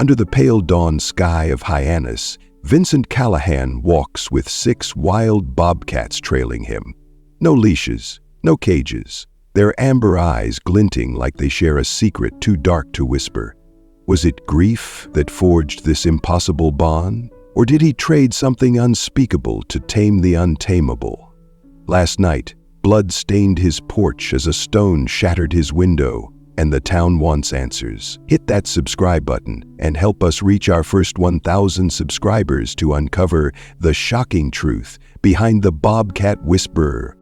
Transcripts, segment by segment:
Under the pale dawn sky of Hyannis, Vincent Callahan walks with 6 wild bobcats trailing him. No leashes, no cages, their amber eyes glinting like they share a secret too dark to whisper. Was it grief that forged this impossible bond? Or did he trade something unspeakable to tame the untamable? Last night, blood stained his porch as a stone shattered his window, and the town wants answers. Hit that subscribe button and help us reach our first 1,000 subscribers to uncover the shocking truth behind the Bobcat Whisperer.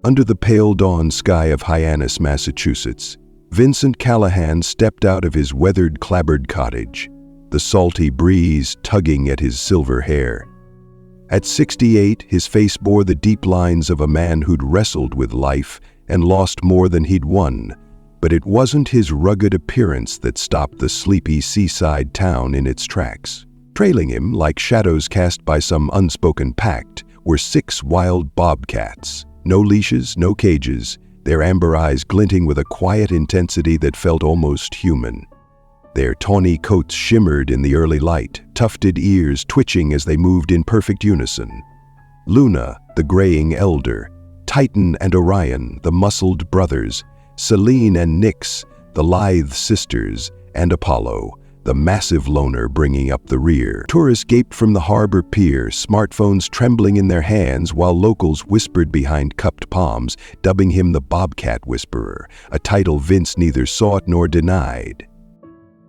Under the pale dawn sky of Hyannis, Massachusetts, Vincent Callahan stepped out of his weathered, clapboard cottage, the salty breeze tugging at his silver hair. At 68, his face bore the deep lines of a man who'd wrestled with life and lost more than he'd won. But it wasn't his rugged appearance that stopped the sleepy seaside town in its tracks. Trailing him, like shadows cast by some unspoken pact, were 6 wild bobcats. No leashes, no cages, their amber eyes glinting with a quiet intensity that felt almost human. Their tawny coats shimmered in the early light, tufted ears twitching as they moved in perfect unison. Luna, the graying elder, Titan and Orion, the muscled brothers, Selene and Nyx, the lithe sisters, and Apollo, the massive loner bringing up the rear. Tourists gaped from the harbor pier, smartphones trembling in their hands, while locals whispered behind cupped palms, dubbing him the Bobcat Whisperer, a title Vince neither sought nor denied.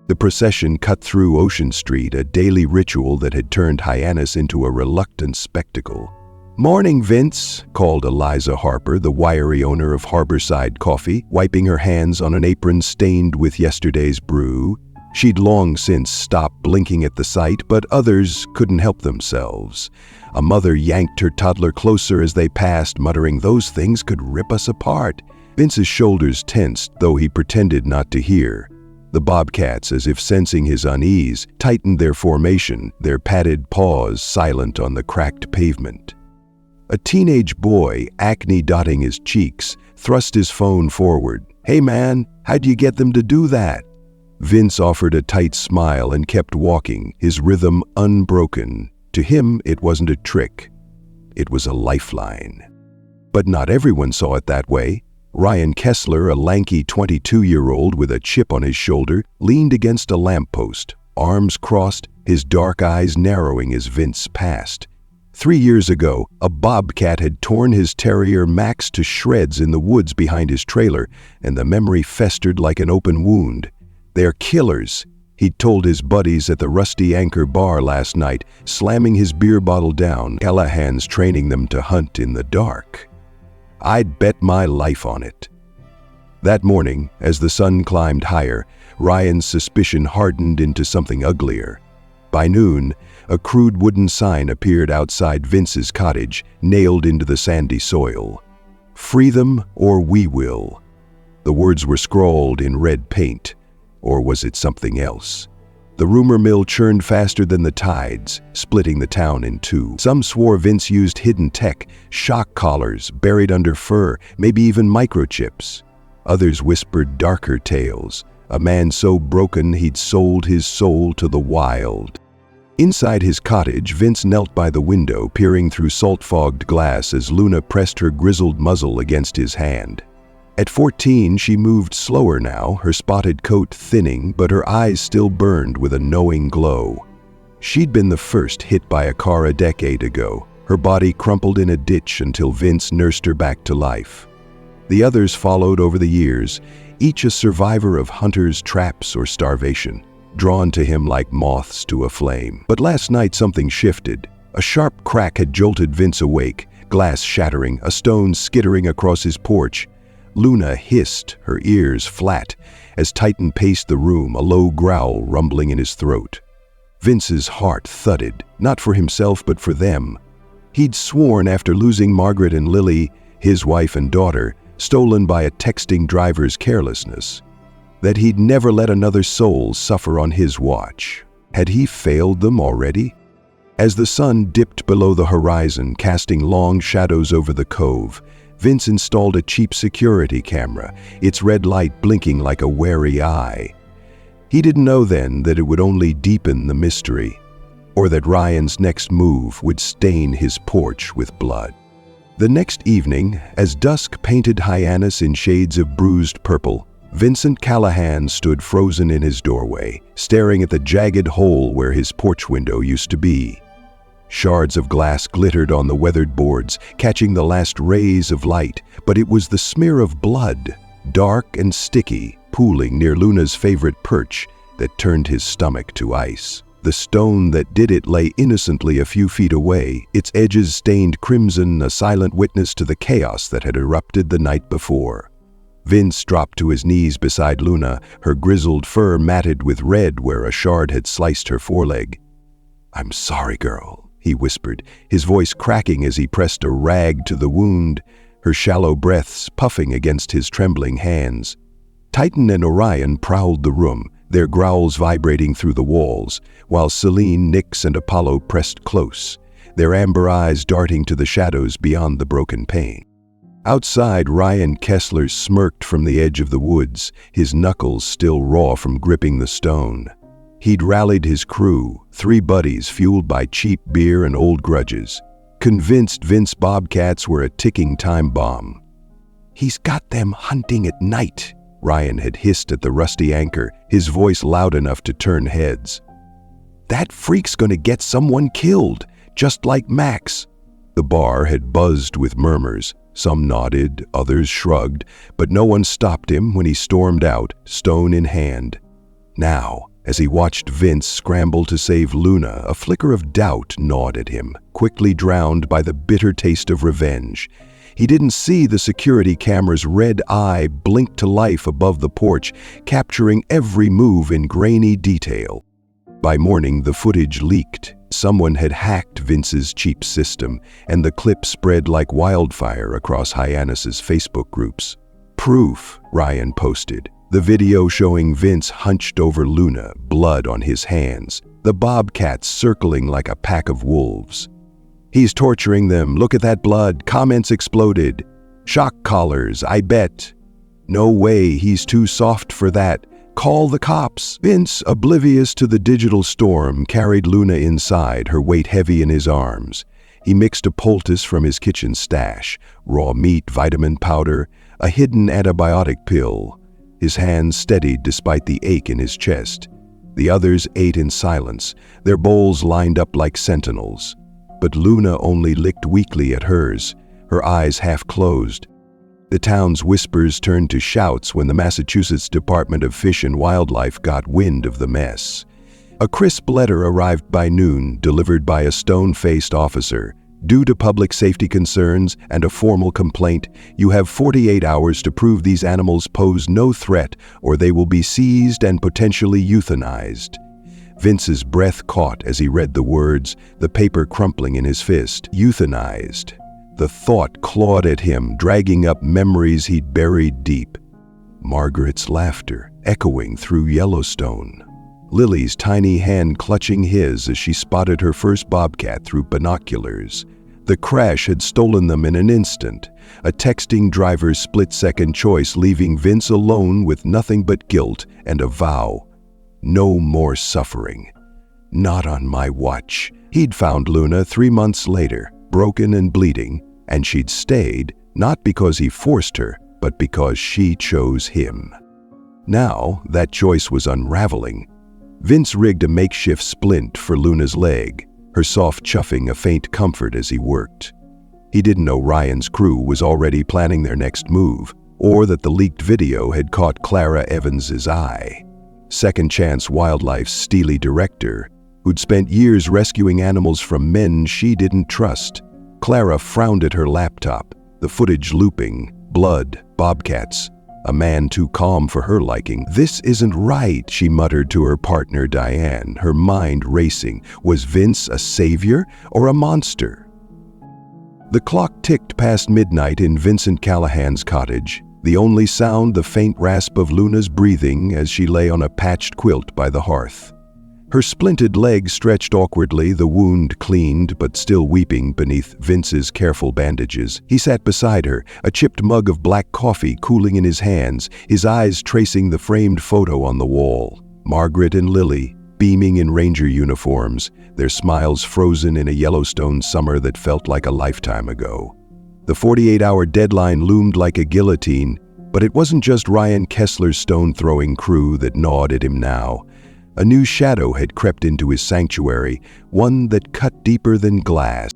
The procession cut through Ocean Street, a daily ritual that had turned Hyannis into a reluctant spectacle. "Morning, Vince," called Eliza Harper, the wiry owner of Harborside Coffee, wiping her hands on an apron stained with yesterday's brew. She'd long since stopped blinking at the sight, but others couldn't help themselves. A mother yanked her toddler closer as they passed, muttering, "Those things could rip us apart." Vince's shoulders tensed, though he pretended not to hear. The bobcats, as if sensing his unease, tightened their formation, their padded paws silent on the cracked pavement. A teenage boy, acne dotting his cheeks, thrust his phone forward. "Hey man, how'd you get them to do that?" Vince offered a tight smile and kept walking, his rhythm unbroken. To him, it wasn't a trick. It was a lifeline. But not everyone saw it that way. Ryan Kessler, a lanky 22-year-old with a chip on his shoulder, leaned against a lamppost, arms crossed, his dark eyes narrowing as Vince passed. 3 years ago, a bobcat had torn his terrier Max to shreds in the woods behind his trailer, and the memory festered like an open wound. "They're killers," he'd told his buddies at the Rusty Anchor bar last night, slamming his beer bottle down. Callahan's training them to hunt in the dark. "I'd bet my life on it." That morning, as the sun climbed higher, Ryan's suspicion hardened into something uglier. By noon, a crude wooden sign appeared outside Vince's cottage, nailed into the sandy soil. "Free them or we will." The words were scrawled in red paint. Or was it something else? The rumor mill churned faster than the tides, splitting the town in two. Some swore Vince used hidden tech, shock collars buried under fur, maybe even microchips. Others whispered darker tales, a man so broken he'd sold his soul to the wild. Inside his cottage, Vince knelt by the window, peering through salt-fogged glass as Luna pressed her grizzled muzzle against his hand. At 14, she moved slower now, her spotted coat thinning, but her eyes still burned with a knowing glow. She'd been the first hit by a car a decade ago, her body crumpled in a ditch until Vince nursed her back to life. The others followed over the years, each a survivor of hunters, traps, or starvation, drawn to him like moths to a flame. But last night something shifted. A sharp crack had jolted Vince awake, glass shattering, a stone skittering across his porch. Luna hissed, her ears flat, as Titan paced the room, a low growl rumbling in his throat. Vince's heart thudded, not for himself but for them. He'd sworn after losing Margaret and Lily, his wife and daughter, stolen by a texting driver's carelessness, that he'd never let another soul suffer on his watch. Had he failed them already? As the sun dipped below the horizon, casting long shadows over the cove, Vince installed a cheap security camera, its red light blinking like a wary eye. He didn't know then that it would only deepen the mystery, or that Ryan's next move would stain his porch with blood. The next evening, as dusk painted Hyannis in shades of bruised purple, Vincent Callahan stood frozen in his doorway, staring at the jagged hole where his porch window used to be. Shards of glass glittered on the weathered boards, catching the last rays of light, but it was the smear of blood, dark and sticky, pooling near Luna's favorite perch, that turned his stomach to ice. The stone that did it lay innocently a few feet away, its edges stained crimson, a silent witness to the chaos that had erupted the night before. Vince dropped to his knees beside Luna, her grizzled fur matted with red where a shard had sliced her foreleg. "I'm sorry, girl," he whispered, his voice cracking as he pressed a rag to the wound, her shallow breaths puffing against his trembling hands. Titan and Orion prowled the room, their growls vibrating through the walls, while Selene, Nyx, and Apollo pressed close, their amber eyes darting to the shadows beyond the broken pane. Outside, Ryan Kessler smirked from the edge of the woods, his knuckles still raw from gripping the stone. He'd rallied his crew, 3 buddies fueled by cheap beer and old grudges, convinced Vince Bobcats were a ticking time bomb. "He's got them hunting at night," Ryan had hissed at the rusty anchor, his voice loud enough to turn heads. "That freak's gonna get someone killed, just like Max." The bar had buzzed with murmurs. Some nodded, others shrugged, but no one stopped him when he stormed out, stone in hand. Now, as he watched Vince scramble to save Luna, a flicker of doubt gnawed at him, quickly drowned by the bitter taste of revenge. He didn't see the security camera's red eye blink to life above the porch, capturing every move in grainy detail. By morning, the footage leaked. Someone had hacked Vince's cheap system, and the clip spread like wildfire across Hyannis's Facebook groups. "Proof," Ryan posted. The video showing Vince hunched over Luna, blood on his hands, the Bobcats circling like a pack of wolves. "He's torturing them. Look at that blood." Comments exploded. "Shock collars, I bet." "No way, he's too soft for that. Call the cops." Vince, oblivious to the digital storm, carried Luna inside, her weight heavy in his arms. He mixed a poultice from his kitchen stash, raw meat, vitamin powder, a hidden antibiotic pill. His hands steadied despite the ache in his chest. The others ate in silence, their bowls lined up like sentinels. But Luna only licked weakly at hers, her eyes half closed. The town's whispers turned to shouts when the Massachusetts Department of Fish and Wildlife got wind of the mess. A crisp letter arrived by noon, delivered by a stone-faced officer. "Due to public safety concerns and a formal complaint, you have 48 hours to prove these animals pose no threat, or they will be seized and potentially euthanized." Vince's breath caught as he read the words, the paper crumpling in his fist. Euthanized. The thought clawed at him, dragging up memories he'd buried deep. Margaret's laughter, echoing through Yellowstone. Lily's tiny hand clutching his as she spotted her first bobcat through binoculars. The crash had stolen them in an instant, a texting driver's split-second choice leaving Vince alone with nothing but guilt and a vow. No more suffering. Not on my watch. He'd found Luna 3 months later, broken and bleeding, and she'd stayed, not because he forced her, but because she chose him. Now, that choice was unraveling. Vince rigged a makeshift splint for Luna's leg, her soft chuffing a faint comfort as he worked. He didn't know Ryan's crew was already planning their next move, or that the leaked video had caught Clara Evans's eye. Second Chance Wildlife's steely director, who'd spent years rescuing animals from men she didn't trust. Clara frowned at her laptop, the footage looping, blood, bobcats, a man too calm for her liking. "This isn't right," she muttered to her partner Diane, her mind racing. Was Vince a savior or a monster? The clock ticked past midnight in Vincent Callahan's cottage, the only sound the faint rasp of Luna's breathing as she lay on a patched quilt by the hearth. Her splinted leg stretched awkwardly, the wound cleaned but still weeping beneath Vince's careful bandages. He sat beside her, a chipped mug of black coffee cooling in his hands, his eyes tracing the framed photo on the wall. Margaret and Lily, beaming in ranger uniforms, their smiles frozen in a Yellowstone summer that felt like a lifetime ago. The 48-hour deadline loomed like a guillotine, but it wasn't just Ryan Kessler's stone-throwing crew that gnawed at him now. A new shadow had crept into his sanctuary, one that cut deeper than glass.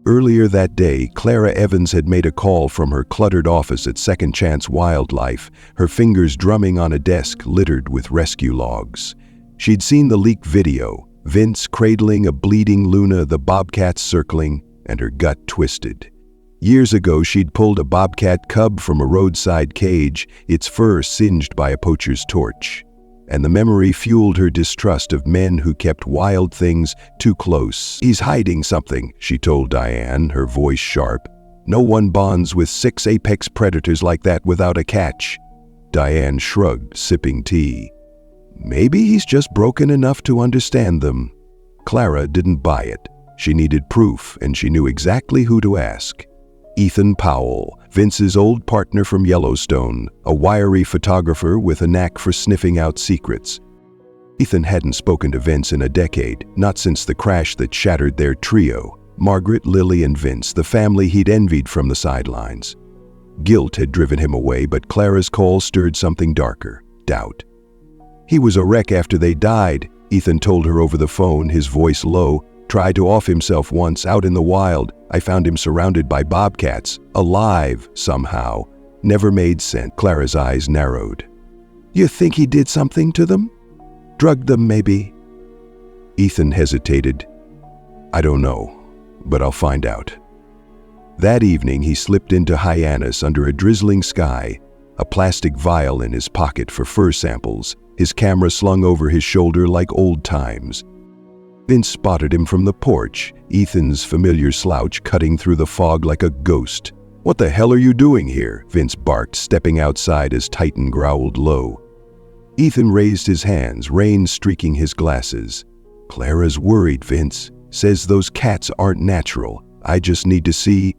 Earlier that day, Clara Evans had made a call from her cluttered office at Second Chance Wildlife, her fingers drumming on a desk littered with rescue logs. She'd seen the leaked video, Vince cradling a bleeding Luna, the Bobcats circling, and her gut twisted. Years ago, she'd pulled a bobcat cub from a roadside cage, its fur singed by a poacher's torch. And the memory fueled her distrust of men who kept wild things too close. "He's hiding something," she told Diane, her voice sharp. "No one bonds with 6 apex predators like that without a catch." Diane shrugged, sipping tea. "Maybe he's just broken enough to understand them." Clara didn't buy it. She needed proof, and she knew exactly who to ask. Ethan Powell, Vince's old partner from Yellowstone, a wiry photographer with a knack for sniffing out secrets. Ethan hadn't spoken to Vince in a decade, not since the crash that shattered their trio, Margaret, Lily, and Vince, the family he'd envied from the sidelines. Guilt had driven him away, but Clara's call stirred something darker, doubt. "He was a wreck after they died," Ethan told her over the phone, his voice low. "Tried to off himself once, out in the wild. I found him surrounded by bobcats, alive somehow. Never made sense." Clara's eyes narrowed. "You think he did something to them? Drugged them, maybe?" Ethan hesitated. "I don't know, but I'll find out." That evening, he slipped into Hyannis under a drizzling sky, a plastic vial in his pocket for fur samples, his camera slung over his shoulder like old times. Vince spotted him from the porch, Ethan's familiar slouch cutting through the fog like a ghost. "What the hell are you doing here?" Vince barked, stepping outside as Titan growled low. Ethan raised his hands, rain streaking his glasses. "Clara's worried, Vince. Says those cats aren't natural. I just need to see."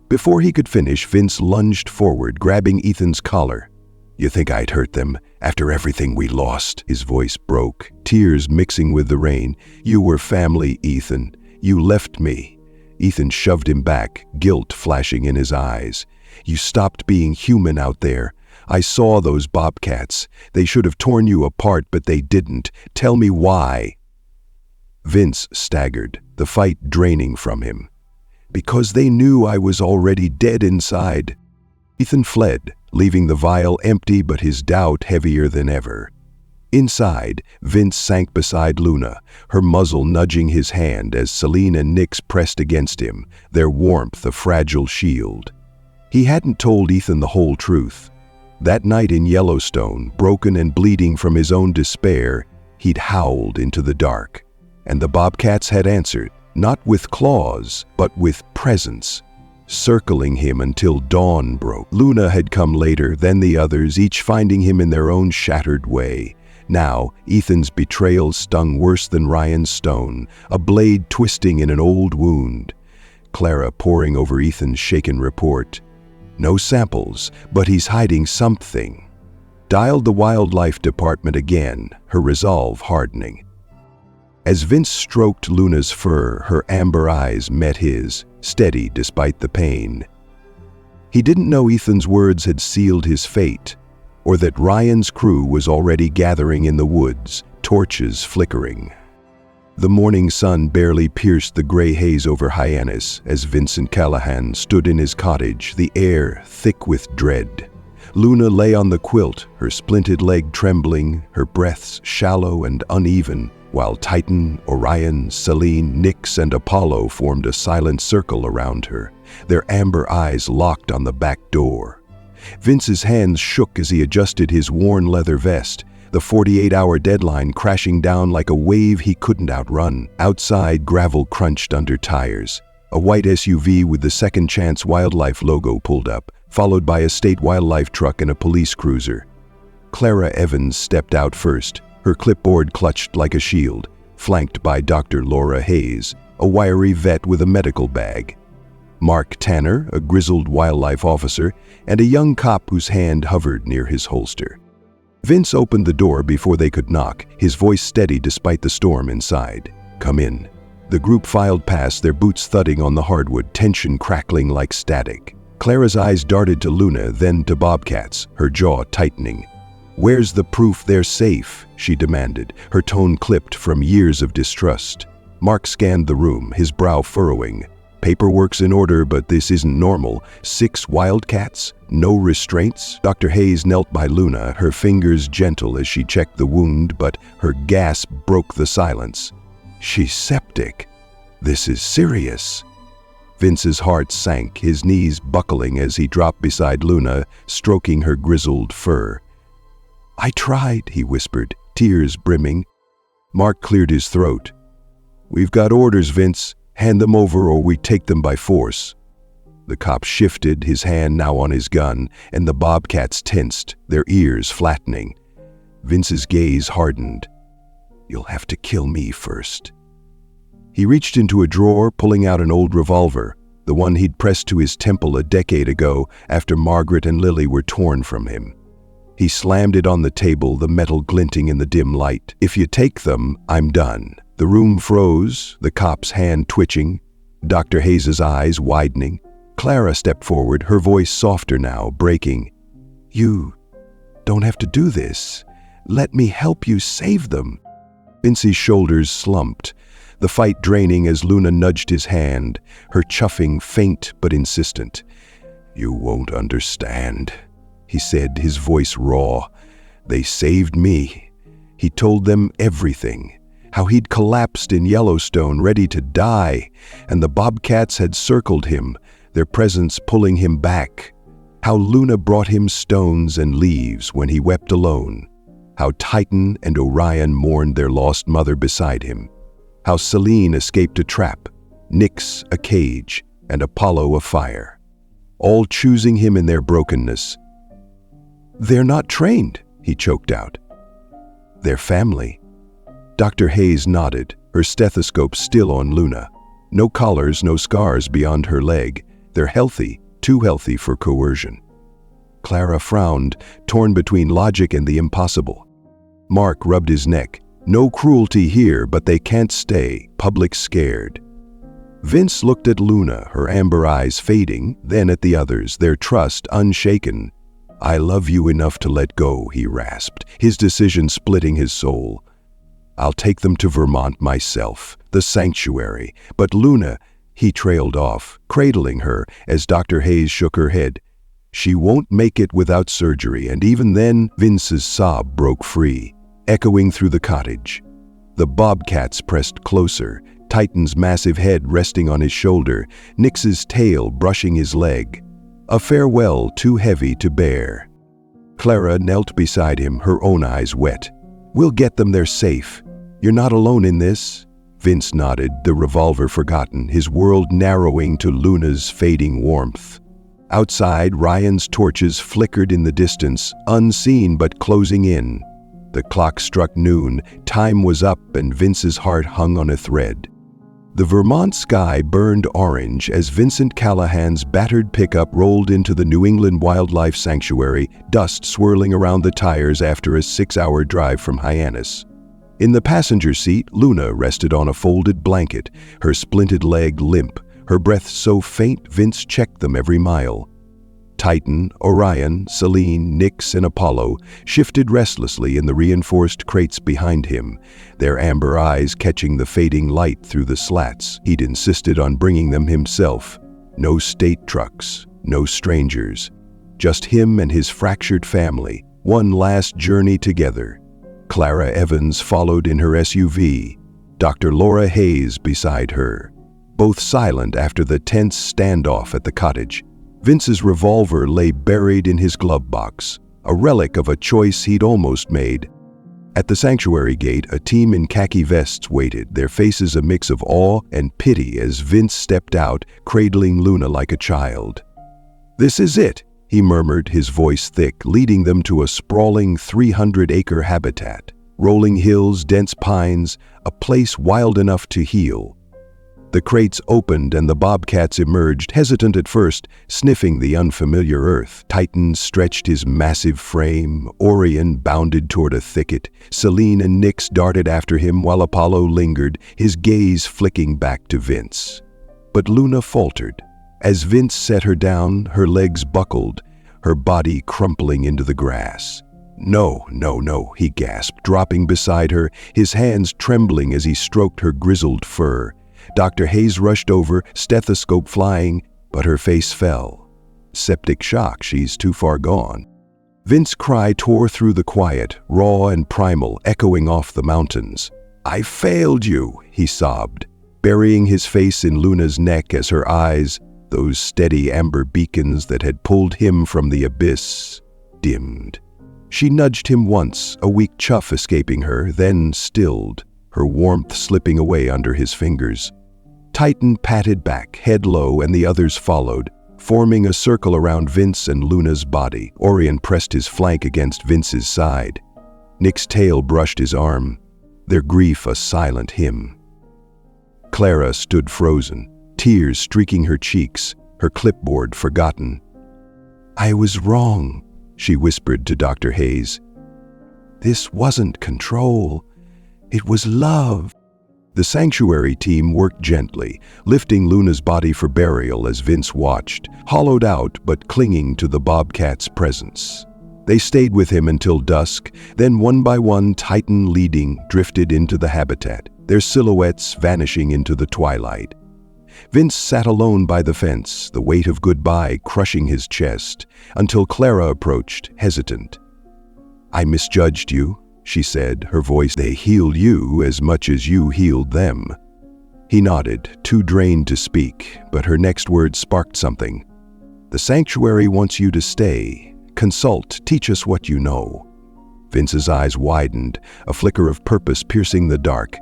Before he could finish, Vince lunged forward, grabbing Ethan's collar. "You think I'd hurt them after everything we lost?" His voice broke, tears mixing with the rain. "You were family, Ethan. You left me." Ethan shoved him back, guilt flashing in his eyes. "You stopped being human out there. I saw those bobcats. They should have torn you apart, but they didn't. Tell me why." Vince staggered, the fight draining from him. "Because they knew I was already dead inside." Ethan fled, leaving the vial empty but his doubt heavier than ever. Inside, Vince sank beside Luna, her muzzle nudging his hand as Celine and Nix pressed against him, their warmth a fragile shield. He hadn't told Ethan the whole truth. That night in Yellowstone, broken and bleeding from his own despair, he'd howled into the dark. And the bobcats had answered, not with claws, but with presence, circling him until dawn broke. Luna had come later, then the others, each finding him in their own shattered way. Now, Ethan's betrayal stung worse than Ryan's stone, a blade twisting in an old wound. Clara poring over Ethan's shaken report. No samples, but he's hiding something. Dialed the wildlife department again, her resolve hardening. As Vince stroked Luna's fur, her amber eyes met his, steady despite the pain. He didn't know Ethan's words had sealed his fate, or that Ryan's crew was already gathering in the woods, torches flickering. The morning sun barely pierced the gray haze over Hyannis as Vincent Callahan stood in his cottage, the air thick with dread. Luna lay on the quilt, her splinted leg trembling, her breaths shallow and uneven, while Titan, Orion, Celine, Nix, and Apollo formed a silent circle around her, their amber eyes locked on the back door. Vince's hands shook as he adjusted his worn leather vest, the 48-hour deadline crashing down like a wave he couldn't outrun. Outside, gravel crunched under tires. A white SUV with the Second Chance Wildlife logo pulled up, followed by a state wildlife truck and a police cruiser. Clara Evans stepped out first, her clipboard clutched like a shield, flanked by Dr. Laura Hayes, a wiry vet with a medical bag. Mark Tanner, a grizzled wildlife officer, and a young cop whose hand hovered near his holster. Vince opened the door before they could knock, his voice steady despite the storm inside. "Come in." The group filed past, their boots thudding on the hardwood, tension crackling like static. Clara's eyes darted to Luna, then to Bobcats, her jaw tightening. "Where's the proof they're safe?" she demanded, her tone clipped from years of distrust. Mark scanned the room, his brow furrowing. "Paperwork's in order, but this isn't normal. 6 wildcats? No restraints?" Dr. Hayes knelt by Luna, her fingers gentle as she checked the wound, but her gasp broke the silence. "She's septic. This is serious." Vince's heart sank, his knees buckling as he dropped beside Luna, stroking her grizzled fur. "I tried," he whispered, tears brimming. Mark cleared his throat. "We've got orders, Vince. Hand them over or we take them by force." The cop shifted, his hand now on his gun, and the Bobcats tensed, their ears flattening. Vince's gaze hardened. "You'll have to kill me first." He reached into a drawer, pulling out an old revolver, the one he'd pressed to his temple a decade ago after Margaret and Lily were torn from him. He slammed it on the table, the metal glinting in the dim light. "If you take them, I'm done." The room froze, the cop's hand twitching, Dr. Hayes' eyes widening. Clara stepped forward, her voice softer now, breaking. "You don't have to do this. Let me help you save them." Vince's shoulders slumped, the fight draining as Luna nudged his hand, her chuffing faint but insistent. "You won't understand," he said, his voice raw. "They saved me." He told them everything. How he'd collapsed in Yellowstone, ready to die, and the Bobcats had circled him, their presence pulling him back. How Luna brought him stones and leaves when he wept alone. How Titan and Orion mourned their lost mother beside him. How Selene escaped a trap, Nyx a cage, and Apollo a fire. All choosing him in their brokenness. "They're not trained," he choked out. "They're family." Dr. Hayes nodded, her stethoscope still on Luna. No collars, no scars beyond her leg. They're healthy, too healthy for coercion. Clara frowned, torn between logic and the impossible. Mark rubbed his neck. "No cruelty here, but they can't stay. Public scared." Vince looked at Luna, her amber eyes fading, then at the others, their trust unshaken. "I love you enough to let go," he rasped, his decision splitting his soul. "I'll take them to Vermont myself, the sanctuary." "But Luna," he trailed off, cradling her as Dr. Hayes shook her head. "She won't make it without surgery," and even then, Vince's sob broke free, echoing through the cottage. The Bobcats pressed closer, Titan's massive head resting on his shoulder, Nyx's tail brushing his leg. A farewell too heavy to bear. Clara knelt beside him, her own eyes wet. "We'll get them there safe. You're not alone in this." Vince nodded, the revolver forgotten, his world narrowing to Luna's fading warmth. Outside, Ryan's torches flickered in the distance, unseen but closing in. The clock struck noon, time was up, and Vince's heart hung on a thread. The Vermont sky burned orange as Vincent Callahan's battered pickup rolled into the New England Wildlife Sanctuary, dust swirling around the tires after a 6-hour drive from Hyannis. In the passenger seat, Luna rested on a folded blanket, her splinted leg limp, her breath so faint Vince checked them every mile. Titan, Orion, Selene, Nyx, and Apollo shifted restlessly in the reinforced crates behind him, their amber eyes catching the fading light through the slats. He'd insisted on bringing them himself. No state trucks, no strangers. Just him and his fractured family, one last journey together. Clara Evans followed in her SUV, Dr. Laura Hayes beside her, both silent after the tense standoff at the cottage. Vince's revolver lay buried in his glove box, a relic of a choice he'd almost made. At the sanctuary gate, a team in khaki vests waited, their faces a mix of awe and pity as Vince stepped out, cradling Luna like a child. "This is it," he murmured, his voice thick, leading them to a sprawling 300-acre habitat. Rolling hills, dense pines, a place wild enough to heal. The crates opened and the Bobcats emerged, hesitant at first, sniffing the unfamiliar earth. Titan stretched his massive frame. Orion bounded toward a thicket. Selene and Nyx darted after him while Apollo lingered, his gaze flicking back to Vince. But Luna faltered. As Vince set her down, her legs buckled, her body crumpling into the grass. "No, no, no," he gasped, dropping beside her, his hands trembling as he stroked her grizzled fur. Dr. Hayes rushed over, stethoscope flying, but her face fell. Septic shock, she's too far gone. Vince's cry tore through the quiet, raw and primal, echoing off the mountains. "I failed you," he sobbed, burying his face in Luna's neck as her eyes, those steady amber beacons that had pulled him from the abyss, dimmed. She nudged him once, a weak chuff escaping her, then stilled, her warmth slipping away under his fingers. Titan patted back, head low, and the others followed, forming a circle around Vince and Luna's body. Orion pressed his flank against Vince's side. Nick's tail brushed his arm, their grief a silent hymn. Clara stood frozen, tears streaking her cheeks, her clipboard forgotten. "I was wrong," she whispered to Dr. Hayes. "This wasn't control. It was love." The sanctuary team worked gently, lifting Luna's body for burial as Vince watched, hollowed out but clinging to the Bobcat's presence. They stayed with him until dusk, then one by one, Titan leading, drifted into the habitat, their silhouettes vanishing into the twilight. Vince sat alone by the fence, the weight of goodbye crushing his chest, until Clara approached, hesitant. "I misjudged you," she said, her voice. "They healed you as much as you healed them." He nodded, too drained to speak, but her next words sparked something. "The sanctuary wants you to stay. Consult, teach us what you know." Vince's eyes widened, a flicker of purpose piercing the dark.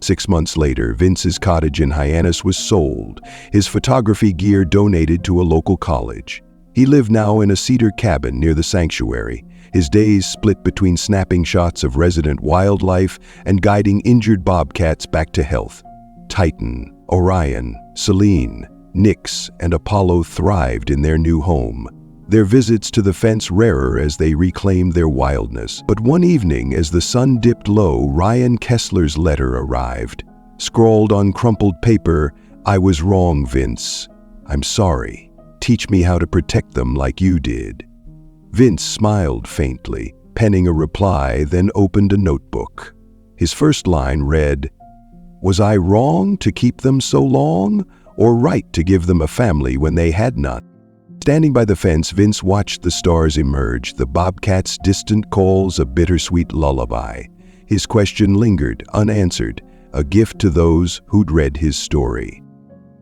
6 months later, Vince's cottage in Hyannis was sold, his photography gear donated to a local college. He lived now in a cedar cabin near the sanctuary, his days split between snapping shots of resident wildlife and guiding injured Bobcats back to health. Titan, Orion, Selene, Nyx, and Apollo thrived in their new home, their visits to the fence rarer as they reclaimed their wildness. But one evening, as the sun dipped low, Ryan Kessler's letter arrived. Scrawled on crumpled paper, "I was wrong, Vince. I'm sorry. Teach me how to protect them like you did." Vince smiled faintly, penning a reply, then opened a notebook. His first line read, "Was I wrong to keep them so long, or right to give them a family when they had none?" Standing by the fence, Vince watched the stars emerge, the Bobcats' distant calls a bittersweet lullaby. His question lingered, unanswered, a gift to those who'd read his story.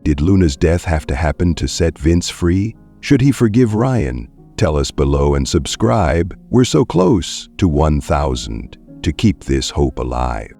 Did Luna's death have to happen to set Vince free? Should he forgive Ryan? Tell us below and subscribe. We're so close to 1,000 to keep this hope alive.